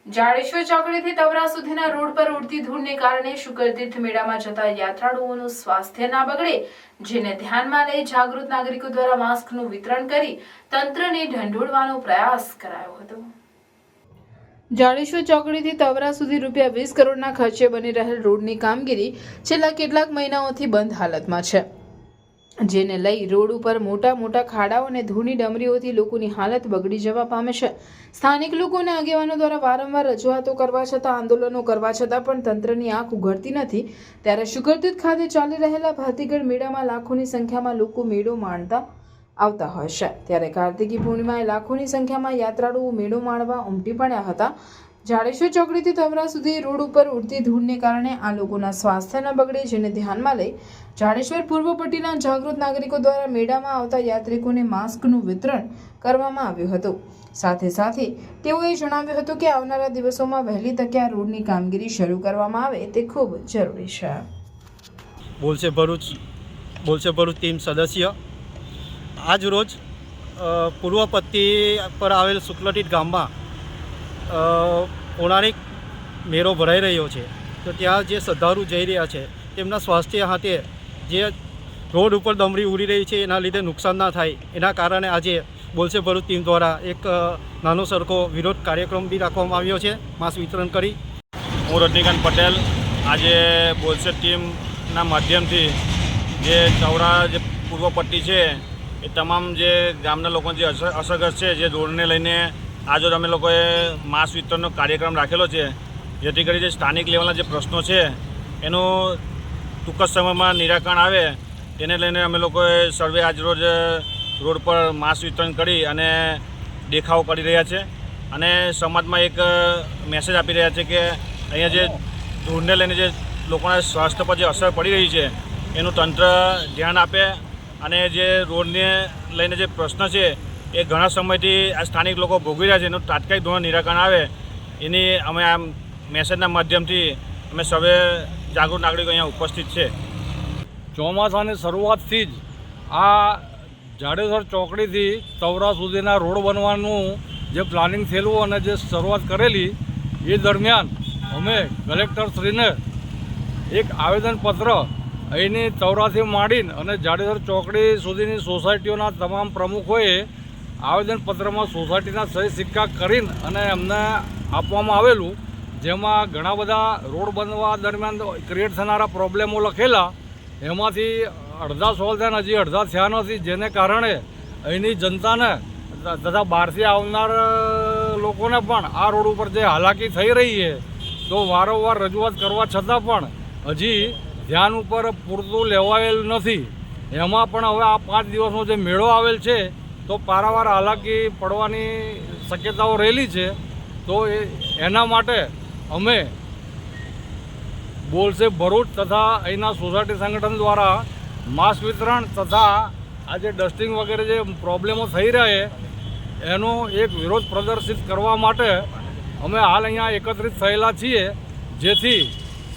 જાડેશ્વર ચોકડીથી તવરા સુધીના રોડ પર ઉડતી ધૂળને કારણે શુકરતીર્થ મેળામાં જતા યાત્રાળુઓનું સ્વાસ્થ્ય ના બગડે, જેને ધ્યાનમાં લઈ જાગૃત નાગરિકો દ્વારા માસ્કનું વિતરણ કરી તંત્રને ઢંઢોળવાનો પ્રયાસ કરાયો હતો। જાડેશ્વર ચોકડીથી તવરા સુધી ₹20 કરોડના ખર્ચે બની રહેલ રોડની કામગીરી છેલ્લા કેટલાક મહિનાઓથી બંધ હાલતમાં છે, જેને લઈ રોડ ઉપર મોટા મોટા ખાડાઓ અને ધૂળની ડમરીઓથી લોકોની હાલત બગડી જવા પામે છે। સ્થાનિક લોકોને આગેવાનો દ્વારા વારંવાર રજૂઆતો કરવા છતાં, આંદોલનો કરવા છતાં પણ તંત્રની આંખ ઉઘડતી નથી। ત્યારે શુકરતીર્થ ખાતે ચાલી રહેલા ભાતીગળ મેળામાં લાખોની સંખ્યામાં લોકો મેળો માણતા આવતા હોય છે, ત્યારે કાર્તિકી પૂર્ણિમાએ લાખોની સંખ્યામાં યાત્રાળુઓ મેળો માણવા ઉમટી પડ્યા હતા। જાડેશ્વર ચોકડીથી તવરા સુધી રોડ ઉપર ઉડતી ધૂળને કારણે આ લોકોના સ્વાસ્થ્ય ન બગડે, જેને ધ્યાનમાં લઈ જાડેશ્વર પૂર્વ પટ્ટીના જાગૃત નાગરિકો દ્વારા મેળામાં આવતા યાત્રિકોને માસ્કનું વિતરણ કરવામાં આવ્યું હતું। સાથે સાથે તેઓએ જણાવ્યું હતું કે આવનારા દિવસોમાં વહેલી તકે આ રોડની કામગીરી શરૂ કરવામાં આવે તે ખૂબ જરૂરી છે। બોલશે ભરૂચ ટીમ સદસ્ય આજ રોજ પૂર્વ પટ્ટી પર આવેલ શુક્લતીર્થ ગામમાં પૌરાણિક મેળો ભરાઈ રહ્યો છે, તો ત્યાં જે શ્રદ્ધાળુ જઈ રહ્યા છે તેમના સ્વાસ્થ્ય સાથે જે રોડ ઉપર ડમરી ઉડી રહી છે એના લીધે નુકસાન ના થાય એના કારણે આજે બોલશે ભરૂચ ટીમ દ્વારા એક નાનો સરખો વિરોધ કાર્યક્રમ બી રાખવામાં આવ્યો છે, માસ્ક વિતરણ કરી। હું રજનીકાંત પટેલ આજે બોલશે ટીમના માધ્યમથી જે તવરા જે પૂર્વ પટ્ટી છે એ તમામ જે ગામના લોકો જે અસરગ્રસ્ત છે જે રોડને લઈને આજે અમે લોકોએ માસ્ક વિતરણનો કાર્યક્રમ રાખેલો છે, જેથી કરી જે સ્થાનિક લેવલના જે પ્રશ્નો છે એનું ટૂંક જ સમયમાં નિરાકરણ આવે તેને લઈને અમે લોકોએ સર્વે આજરોજ રોડ પર માસ્ક વિતરણ કરી અને દેખાવો કરી રહ્યા છે અને સમાજમાં એક મેસેજ આપી રહ્યા છે કે અહીંયા જે ધૂળને લઈને જે લોકોના સ્વાસ્થ્ય પર જે અસર પડી રહી છે એનું તંત્ર ધ્યાન આપે અને જે રોડને લઈને જે પ્રશ્ન છે એ ઘણા સમયથી આ સ્થાનિક લોકો ભોગવી રહ્યા છે એનું તાત્કાલિક ધોરણે નિરાકરણ આવે એની અમે આ મેસેજના માધ્યમથી અમે સર્વે જાગૃત નાગરિકો અહીંયા ઉપસ્થિત છે। ચોમાસાની શરૂઆતથી જ આ જાડેશ્વર ચોકડીથી તવરા સુધીના રોડ બનવાનું જે પ્લાનિંગ થયેલું અને જે શરૂઆત કરેલી એ દરમિયાન અમે કલેક્ટરશ્રીને એક આવેદનપત્ર અહીંની તવરાથી માંડીને અને જાડેશ્વર ચોકડી સુધીની સોસાયટીઓના તમામ પ્રમુખોએ આવેદનપત્રમાં સોસાયટીના સહી સિક્કા કરીને અને એમને આપવામાં આવેલું, જેમાં ઘણા બધા રોડ બનવા દરમિયાન ક્રિએટ થનારા પ્રોબ્લેમો લખેલા, એમાંથી અડધા સોલ્વ થયા હજી અડધા થયા નથી, જેને કારણે અહીંની જનતાને તથા બહારથી આવનાર લોકોને પણ આ રોડ ઉપર જે હાલાકી થઈ રહી છે તો વારંવાર રજૂઆત કરવા છતાં પણ હજી ધ્યાન ઉપર પૂરતું લેવાયેલ નથી। એમાં પણ હવે આ 5 દિવસનો જે મેળો આવેલ છે તો પારાવાર હાલાકી પડવાની શક્યતાઓ રહેલી છે, તો એના માટે અમે બોલશે ભરૂચ તથા અહીંના સોસાયટી સંગઠન દ્વારા માસ્ક વિતરણ તથા આજે ડસ્ટિંગ વગેરે જે પ્રોબ્લેમો થઈ રહ્યા છે એનો એક વિરોધ પ્રદર્શિત કરવા માટે અમે હાલ અહીંયા એકત્રિત થયેલા છીએ, જેથી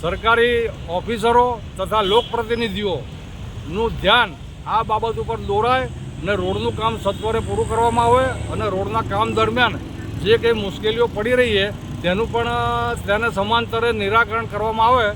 સરકારી ઓફિસરો તથા લોકપ્રતિનિધિઓનું ધ્યાન આ બાબત ઉપર દોરાય અને રોડનું કામ સત્વરે પૂરું કરવામાં આવે અને રોડના કામ દરમિયાન જે કંઈ મુશ્કેલીઓ પડી રહી છે તેનું પણ તેને સમાંતરે નિરાકરણ કરવામાં આવે।